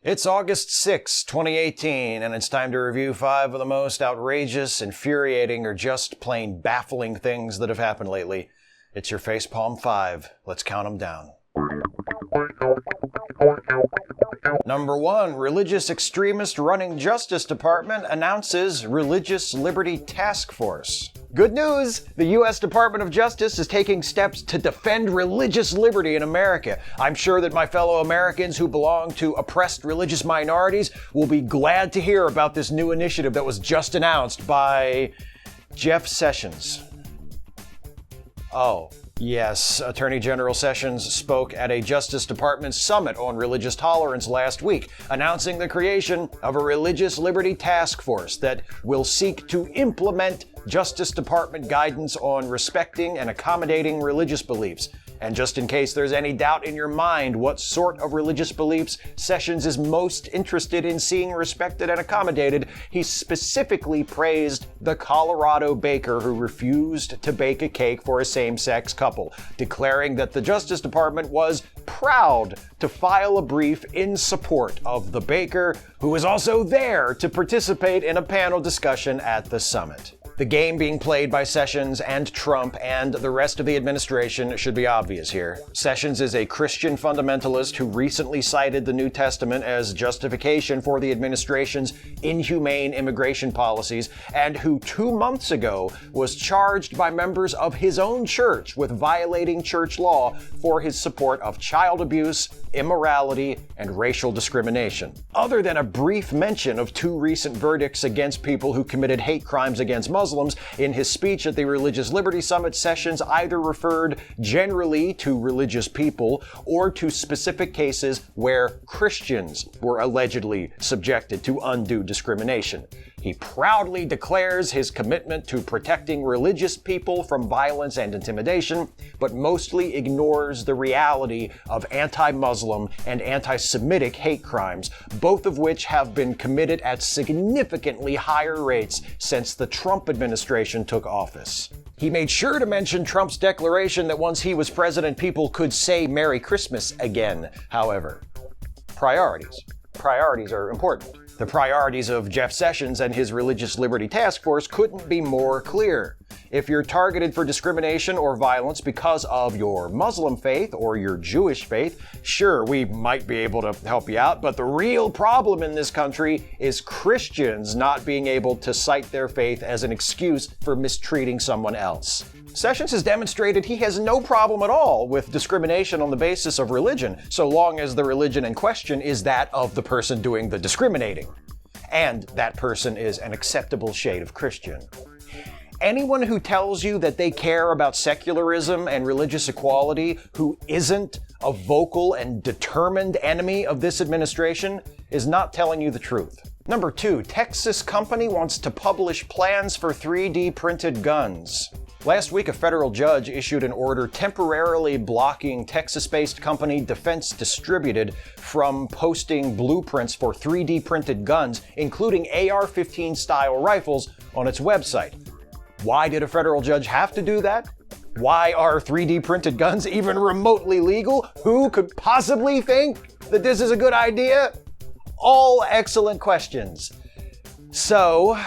It's August 6, 2018, and it's time to review 5 of the most outrageous, infuriating, or just plain baffling things that have happened lately. It's your Facepalm 5. Let's count them down. Number 1, religious extremist running Justice Department announces Religious Liberty Task Force. Good news! The U.S. Department of Justice is taking steps to defend religious liberty in America. I'm sure that my fellow Americans who belong to oppressed religious minorities will be glad to hear about this new initiative that was just announced by Jeff Sessions. Oh. Yes, Attorney General Sessions spoke at a Justice Department summit on religious tolerance last week, announcing the creation of a Religious Liberty Task Force that will seek to implement Justice Department guidance on respecting and accommodating religious beliefs. And just in case there's any doubt in your mind what sort of religious beliefs Sessions is most interested in seeing respected and accommodated, he specifically praised the Colorado baker who refused to bake a cake for a same-sex couple, declaring that the Justice Department was proud to file a brief in support of the baker, who was also there to participate in a panel discussion at the summit. The game being played by Sessions and Trump and the rest of the administration should be obvious here. Sessions is a Christian fundamentalist who recently cited the New Testament as justification for the administration's inhumane immigration policies, and who 2 months ago was charged by members of his own church with violating church law for his support of child abuse, immorality, and racial discrimination. Other than a brief mention of 2 recent verdicts against people who committed hate crimes against Muslims, in his speech at the Religious Liberty Summit, Sessions either referred generally to religious people or to specific cases where Christians were allegedly subjected to undue discrimination. He proudly declares his commitment to protecting religious people from violence and intimidation, but mostly ignores the reality of anti-Muslim and anti-Semitic hate crimes, both of which have been committed at significantly higher rates since the Trump administration took office. He made sure to mention Trump's declaration that once he was president, people could say Merry Christmas again. However, priorities. Priorities are important. The priorities of Jeff Sessions and his Religious Liberty Task Force couldn't be more clear. If you're targeted for discrimination or violence because of your Muslim faith or your Jewish faith, sure, we might be able to help you out, but the real problem in this country is Christians not being able to cite their faith as an excuse for mistreating someone else. Sessions has demonstrated he has no problem at all with discrimination on the basis of religion, so long as the religion in question is that of the person doing the discriminating. And that person is an acceptable shade of Christian. Anyone who tells you that they care about secularism and religious equality who isn't a vocal and determined enemy of this administration is not telling you the truth. Number 2, Texas company wants to publish plans for 3D printed guns. Last week, a federal judge issued an order temporarily blocking Texas-based company Defense Distributed from posting blueprints for 3D printed guns, including AR-15 style rifles, on its website. Why did a federal judge have to do that? Why are 3D printed guns even remotely legal? Who could possibly think that this is a good idea? All excellent questions. So,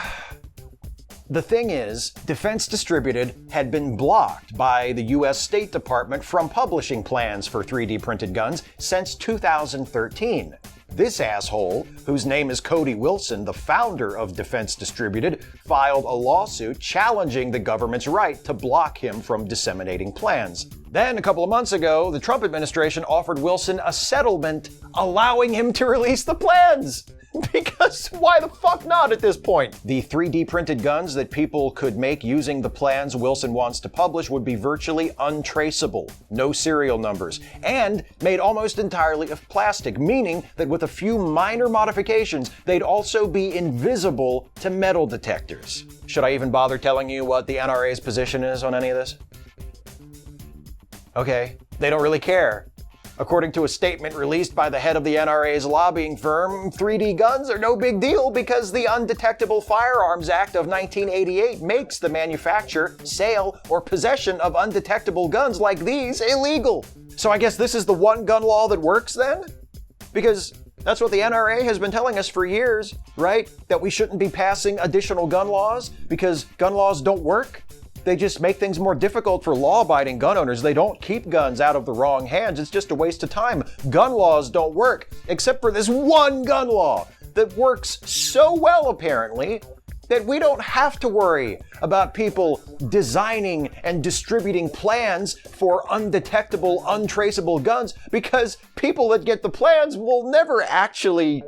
the thing is, Defense Distributed had been blocked by the U.S. State Department from publishing plans for 3D printed guns since 2013. This asshole, whose name is Cody Wilson, the founder of Defense Distributed, filed a lawsuit challenging the government's right to block him from disseminating plans. Then, a couple of months ago, the Trump administration offered Wilson a settlement allowing him to release the plans. Because why the fuck not at this point? The 3D printed guns that people could make using the plans Wilson wants to publish would be virtually untraceable, no serial numbers, and made almost entirely of plastic, meaning that with a few minor modifications, they'd also be invisible to metal detectors. Should I even bother telling you what the NRA's position is on any of this? Okay, they don't really care. According to a statement released by the head of the NRA's lobbying firm, 3D guns are no big deal because the Undetectable Firearms Act of 1988 makes the manufacture, sale, or possession of undetectable guns like these illegal. So I guess this is the one gun law that works then? Because That's what the NRA has been telling us for years, right? That we shouldn't be passing additional gun laws because gun laws don't work. They just make things more difficult for law-abiding gun owners. They don't keep guns out of the wrong hands. It's just a waste of time. Gun laws don't work, except for this one gun law that works so well, apparently, that we don't have to worry about people designing and distributing plans for undetectable, untraceable guns because people that get the plans will never actually,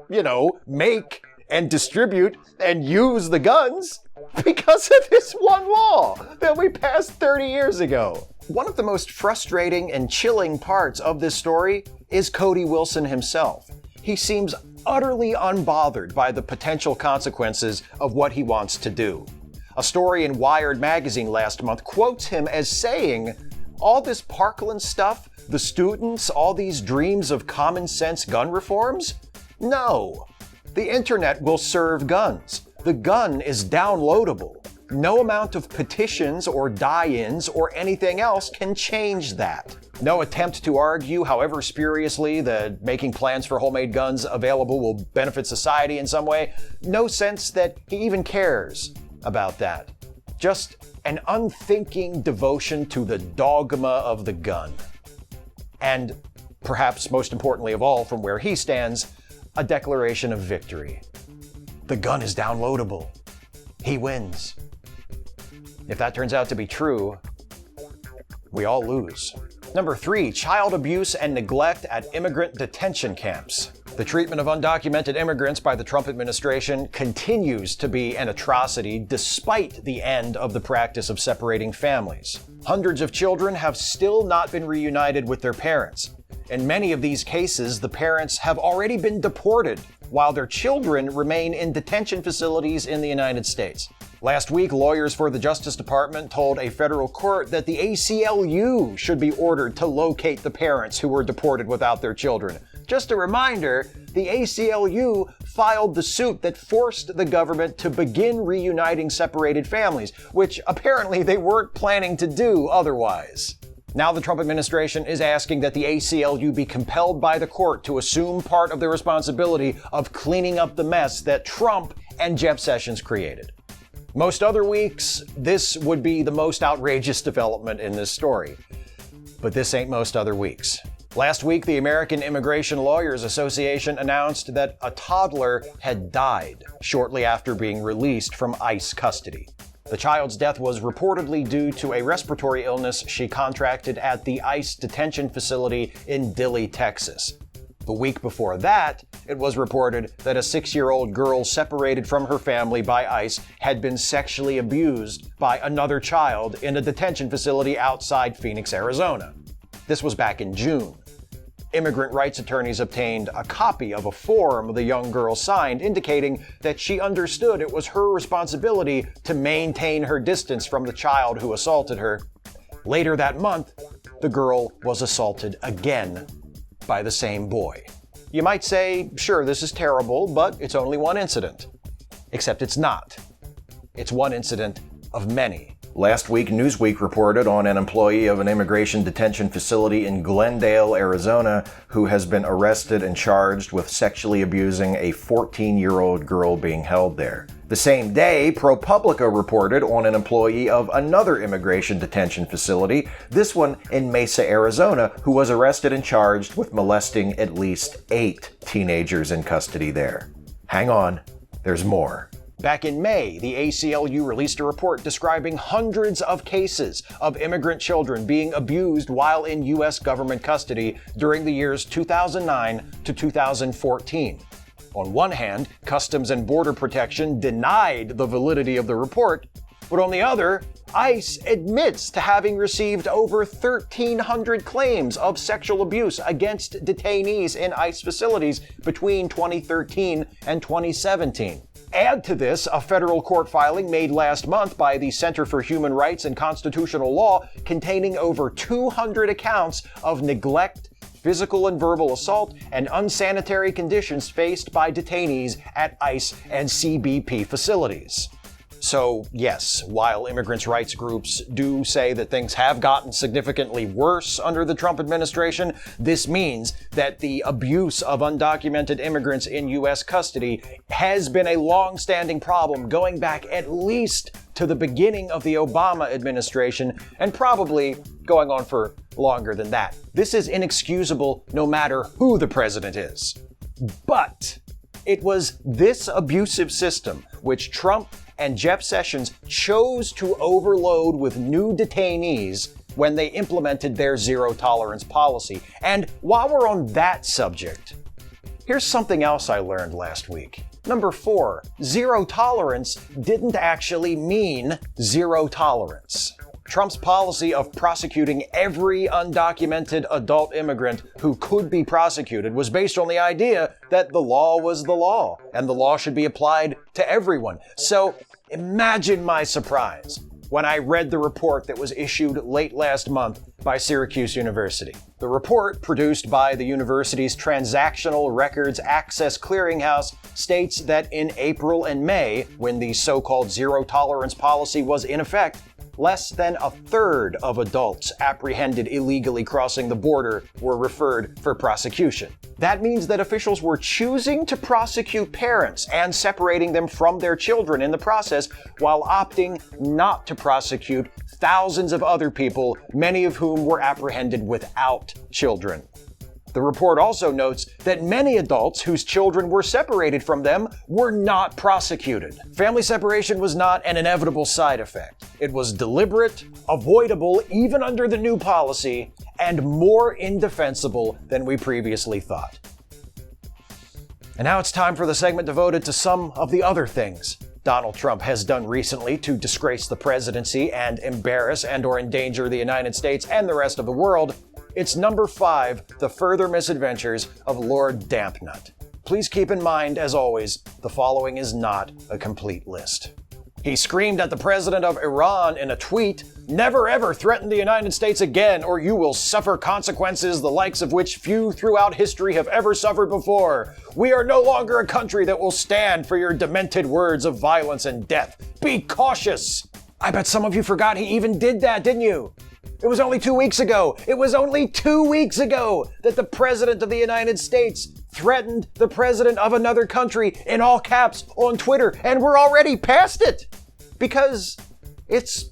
make and distribute and use the guns because of this one law that we passed 30 years ago. One of the most frustrating and chilling parts of this story is Cody Wilson himself. He seems utterly unbothered by the potential consequences of what he wants to do. A story in Wired magazine last month quotes him as saying, "All this Parkland stuff, the students, all these dreams of common sense gun reforms? No. The internet will serve guns. The gun is downloadable. No amount of petitions or die-ins or anything else can change that." No attempt to argue, however spuriously, that making plans for homemade guns available will benefit society in some way. No sense that he even cares about that. Just an unthinking devotion to the dogma of the gun. And, perhaps most importantly of all, from where he stands, a declaration of victory. The gun is downloadable. He wins. If that turns out to be true, we all lose. Number 3, child abuse and neglect at immigrant detention camps. The treatment of undocumented immigrants by the Trump administration continues to be an atrocity despite the end of the practice of separating families. Hundreds of children have still not been reunited with their parents. In many of these cases, the parents have already been deported, while their children remain in detention facilities in the United States. Last week, lawyers for the Justice Department told a federal court that the ACLU should be ordered to locate the parents who were deported without their children. Just a reminder, the ACLU filed the suit that forced the government to begin reuniting separated families, which apparently they weren't planning to do otherwise. Now the Trump administration is asking that the ACLU be compelled by the court to assume part of the responsibility of cleaning up the mess that Trump and Jeff Sessions created. Most other weeks, this would be the most outrageous development in this story. But this ain't most other weeks. Last week, the American Immigration Lawyers Association announced that a toddler had died shortly after being released from ICE custody. The child's death was reportedly due to a respiratory illness she contracted at the ICE detention facility in Dilley, Texas. The week before that, it was reported that a 6-year-old girl separated from her family by ICE had been sexually abused by another child in a detention facility outside Phoenix, Arizona. This was back in June. Immigrant rights attorneys obtained a copy of a form the young girl signed indicating that she understood it was her responsibility to maintain her distance from the child who assaulted her. Later that month, the girl was assaulted again by the same boy. You might say, sure, this is terrible, but it's only one incident. Except it's not. It's one incident of many. Last week, Newsweek reported on an employee of an immigration detention facility in Glendale, Arizona, who has been arrested and charged with sexually abusing a 14-year-old girl being held there. The same day, ProPublica reported on an employee of another immigration detention facility, this one in Mesa, Arizona, who was arrested and charged with molesting at least 8 teenagers in custody there. Hang on, there's more. Back in May, the ACLU released a report describing hundreds of cases of immigrant children being abused while in U.S. government custody during the years 2009 to 2014. On one hand, Customs and Border Protection denied the validity of the report, but on the other, ICE admits to having received over 1,300 claims of sexual abuse against detainees in ICE facilities between 2013 and 2017. Add to this a federal court filing made last month by the Center for Human Rights and Constitutional Law containing over 200 accounts of neglect, physical and verbal assault, and unsanitary conditions faced by detainees at ICE and CBP facilities. So yes, while immigrants' rights groups do say that things have gotten significantly worse under the Trump administration, this means that the abuse of undocumented immigrants in U.S. custody has been a long-standing problem going back at least to the beginning of the Obama administration, and probably going on for longer than that. This is inexcusable no matter who the president is. But it was this abusive system which Trump and Jeff Sessions chose to overload with new detainees when they implemented their zero-tolerance policy. And while we're on that subject, here's something else I learned last week. Number 4, zero tolerance didn't actually mean zero tolerance. Trump's policy of prosecuting every undocumented adult immigrant who could be prosecuted was based on the idea that the law was the law, and the law should be applied to everyone. So imagine my surprise when I read the report that was issued late last month by Syracuse University. The report, produced by the university's Transactional Records Access Clearinghouse, states that in April and May, when the so-called zero-tolerance policy was in effect, less than a third of adults apprehended illegally crossing the border were referred for prosecution. That means that officials were choosing to prosecute parents and separating them from their children in the process, while opting not to prosecute thousands of other people, many of whom were apprehended without children. The report also notes that many adults whose children were separated from them were not prosecuted. Family separation was not an inevitable side effect. It was deliberate, avoidable even under the new policy, and more indefensible than we previously thought. And now it's time for the segment devoted to some of the other things Donald Trump has done recently to disgrace the presidency and embarrass and/or endanger the United States and the rest of the world. It's number 5, the further misadventures of Lord Dampnut. Please keep in mind, as always, the following is not a complete list. He screamed at the president of Iran in a tweet, "Never ever threaten the United States again, or you will suffer consequences the likes of which few throughout history have ever suffered before. We are no longer a country that will stand for your demented words of violence and death. Be cautious." I bet some of you forgot he even did that, didn't you? It was only 2 weeks ago. It was only 2 weeks ago that the President of the United States threatened the President of another country in all caps on Twitter, and we're already past it because it's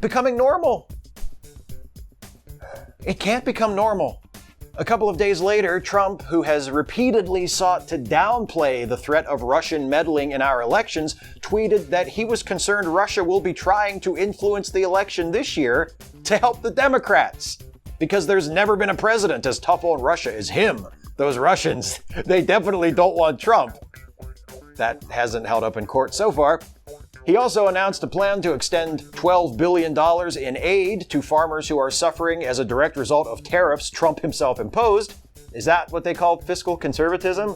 becoming normal. It can't become normal. A couple of days later, Trump, who has repeatedly sought to downplay the threat of Russian meddling in our elections, tweeted that he was concerned Russia will be trying to influence the election this year to help the Democrats. Because there's never been a president as tough on Russia as him. Those Russians, they definitely don't want Trump. That hasn't held up in court so far. He also announced a plan to extend $12 billion in aid to farmers who are suffering as a direct result of tariffs Trump himself imposed. Is that what they call fiscal conservatism?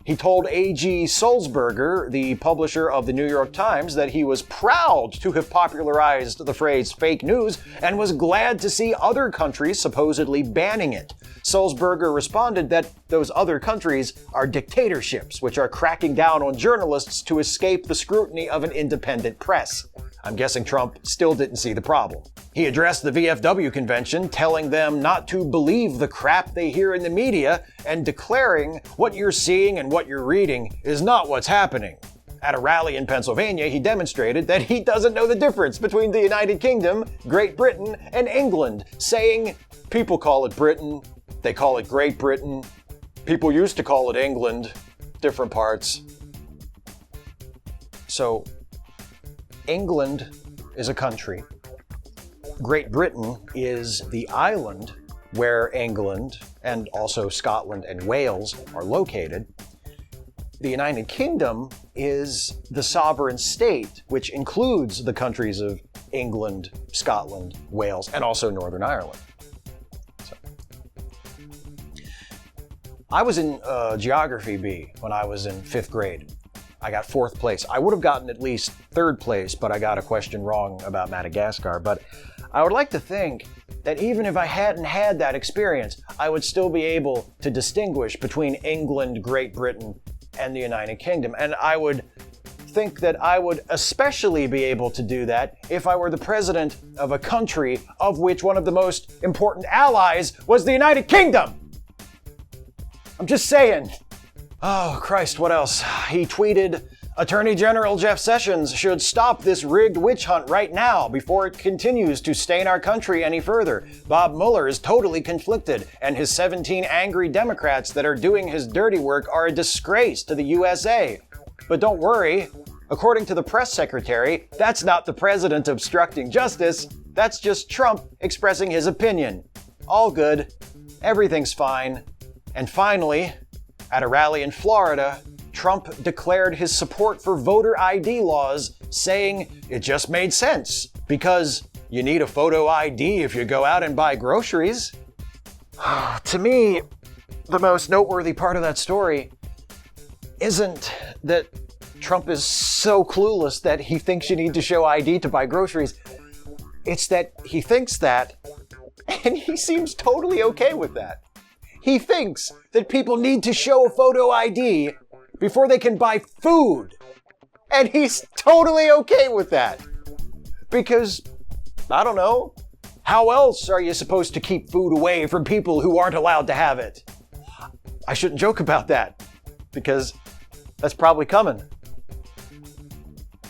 He told A.G. Sulzberger, the publisher of the New York Times, that he was proud to have popularized the phrase fake news and was glad to see other countries supposedly banning it. Sulzberger responded that those other countries are dictatorships, which are cracking down on journalists to escape the scrutiny of an independent press. I'm guessing Trump still didn't see the problem. He addressed the VFW convention, telling them not to believe the crap they hear in the media and declaring what you're seeing and what you're reading is not what's happening. At a rally in Pennsylvania, he demonstrated that he doesn't know the difference between the United Kingdom, Great Britain, and England, saying, "People call it Britain, they call it Great Britain, people used to call it England, different parts." So, England is a country. Great Britain is the island where England and also Scotland and Wales are located. The United Kingdom is the sovereign state, which includes the countries of England, Scotland, Wales, and also Northern Ireland. So. I was in Geography B when I was in 5th grade. I got 4th place. I would have gotten at least 3rd place, but I got a question wrong about Madagascar. But I would like to think that even if I hadn't had that experience, I would still be able to distinguish between England, Great Britain, and the United Kingdom. And I would think that I would especially be able to do that if I were the president of a country of which one of the most important allies was the United Kingdom. I'm just saying. Oh, Christ, what else? He tweeted, Attorney General Jeff Sessions should stop this rigged witch hunt right now before it continues to stain our country any further. Bob Mueller is totally conflicted, and his 17 angry Democrats that are doing his dirty work are a disgrace to the USA. But don't worry, according to the press secretary, that's not the president obstructing justice, that's just Trump expressing his opinion. All good, everything's fine. And finally, at a rally in Florida, Trump declared his support for voter ID laws, saying it just made sense because you need a photo ID if you go out and buy groceries. To me, the most noteworthy part of that story isn't that Trump is so clueless that he thinks you need to show ID to buy groceries. It's that he thinks that, and he seems totally okay with that. He thinks that people need to show a photo ID before they can buy food. And he's totally okay with that. Because, I don't know, how else are you supposed to keep food away from people who aren't allowed to have it? I shouldn't joke about that, because that's probably coming.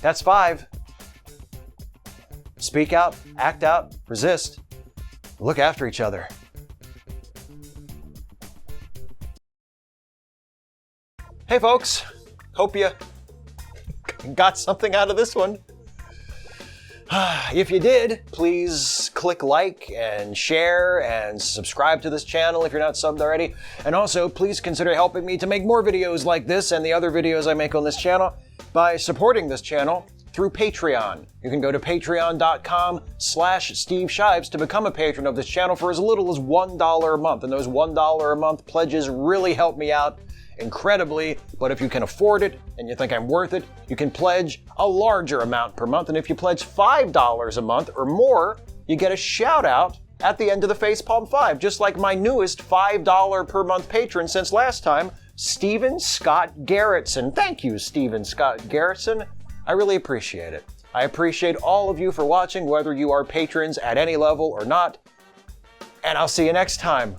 That's 5. Speak out, act out, resist. Look after each other. Hey folks, hope you got something out of this one. If you did, please click like and share and subscribe to this channel if you're not subbed already. And also, please consider helping me to make more videos like this and the other videos I make on this channel by supporting this channel through Patreon. You can go to patreon.com/Steve Shives to become a patron of this channel for as little as $1 a month. And those $1 a month pledges really help me out incredibly, but if you can afford it and you think I'm worth it, you can pledge a larger amount per month. And if you pledge $5 a month or more, you get a shout out at the end of the Facepalm 5, just like my newest $5 per month patron since last time, Stephen Scott Garrettson. Thank you, Stephen Scott Garrettson. I really appreciate it. I appreciate all of you for watching, whether you are patrons at any level or not. And I'll see you next time